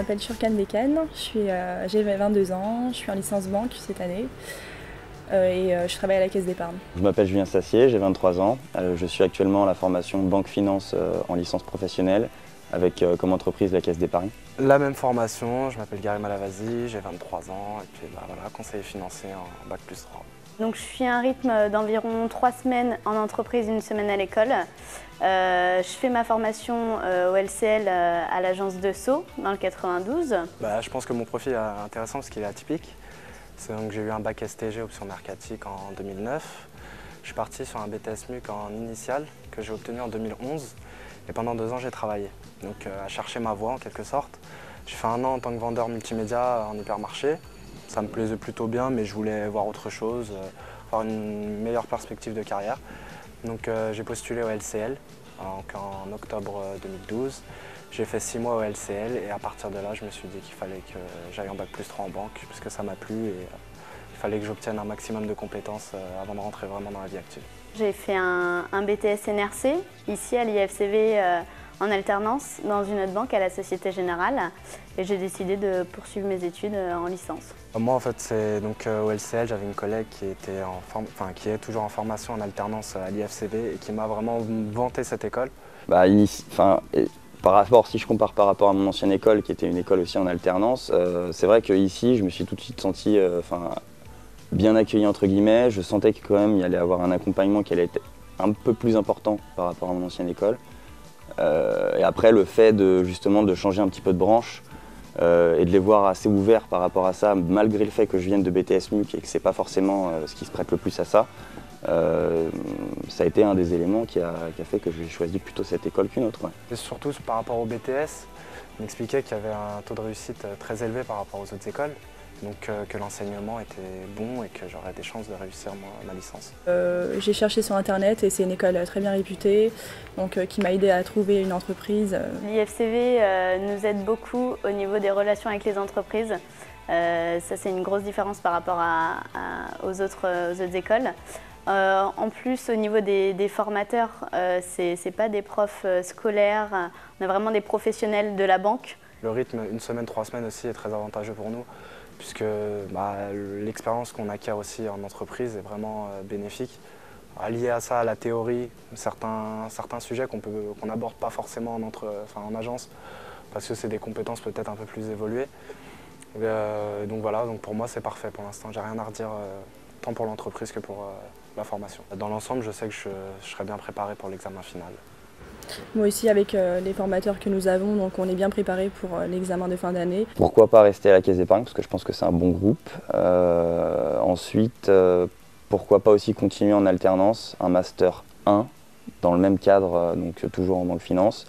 m'appelle Shurkan Bekan, j'ai 22 ans, je suis en licence banque cette année et je travaille à la caisse d'épargne. Je m'appelle Julien Sassier, j'ai 23 ans. Je suis actuellement à la formation Banque Finance en licence professionnelle avec comme entreprise la caisse d'épargne. La même formation, je m'appelle Gary Malavasi, j'ai 23 ans et puis voilà, conseiller financier en Bac+3. Donc je suis à un rythme d'environ 3 semaines en entreprise, 1 semaine à l'école. Je fais ma formation au LCL à l'agence de Sceaux dans le 92. Je pense que mon profil est intéressant parce qu'il est atypique. J'ai eu un bac STG option mercatique en 2009. Je suis parti sur un BTS MUC en initiale que j'ai obtenu en 2011 et pendant 2 ans j'ai travaillé. Donc à chercher ma voie en quelque sorte. J'ai fait 1 an en tant que vendeur multimédia en hypermarché. Ça me plaisait plutôt bien mais je voulais voir autre chose, avoir une meilleure perspective de carrière. Donc j'ai postulé au LCL en octobre 2012. J'ai fait 6 mois au LCL et à partir de là, je me suis dit qu'il fallait que j'aille en Bac+3 en banque parce que ça m'a plu et il fallait que j'obtienne un maximum de compétences avant de rentrer vraiment dans la vie active. J'ai fait un BTS NRC ici à l'IFCV en alternance dans une autre banque à la Société Générale et j'ai décidé de poursuivre mes études en licence. Moi en fait, au LCL, j'avais une collègue qui est toujours en formation en alternance à l'IFCV et qui m'a vraiment vanté cette école. Si je compare par rapport à mon ancienne école, qui était une école aussi en alternance, c'est vrai qu'ici, je me suis tout de suite senti bien accueilli entre guillemets. Je sentais que quand même, il y allait avoir un accompagnement qui allait être un peu plus important par rapport à mon ancienne école. Et après, le fait justement de changer un petit peu de branche et de les voir assez ouverts par rapport à ça, malgré le fait que je vienne de BTS MUC et que c'est pas forcément ce qui se prête le plus à ça, ça a été un des éléments qui a fait que j'ai choisi plutôt cette école qu'une autre. Ouais. Et surtout par rapport au BTS, il m'expliquait qu'il y avait un taux de réussite très élevé par rapport aux autres écoles, donc que l'enseignement était bon et que j'aurais des chances de réussir ma licence. J'ai cherché sur internet et c'est une école très bien réputée, qui m'a aidé à trouver une entreprise. L'IFCV nous aide beaucoup au niveau des relations avec les entreprises. Ça c'est une grosse différence par rapport aux autres écoles. En plus, au niveau des formateurs, c'est pas des profs scolaires, on a vraiment des professionnels de la banque. Le rythme 1 semaine, 3 semaines aussi est très avantageux pour nous, puisque l'expérience qu'on acquiert aussi en entreprise est vraiment bénéfique. Lié à ça, à la théorie, certains sujets qu'on n'aborde pas forcément en agence, parce que c'est des compétences peut-être un peu plus évoluées. Donc voilà, pour moi c'est parfait pour l'instant, j'ai rien à redire, tant pour l'entreprise que pour la formation. Dans l'ensemble, je sais que je serai bien préparé pour l'examen final. Moi aussi, avec les formateurs que nous avons, donc on est bien préparé pour l'examen de fin d'année. Pourquoi pas rester à la caisse d'épargne, parce que je pense que c'est un bon groupe. Ensuite, pourquoi pas aussi continuer en alternance, un master 1, dans le même cadre, donc toujours en banque finance,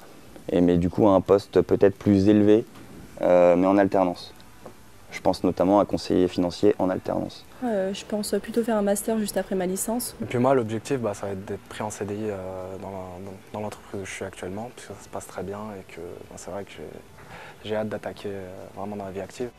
mais du coup à un poste peut-être plus élevé, mais en alternance. Je pense notamment à conseiller financier en alternance. Je pense plutôt faire un master juste après ma licence. Et puis moi, l'objectif, ça va être d'être pris en CDI dans l'entreprise où je suis actuellement, puisque ça se passe très bien et que c'est vrai que j'ai hâte d'attaquer vraiment dans la vie active.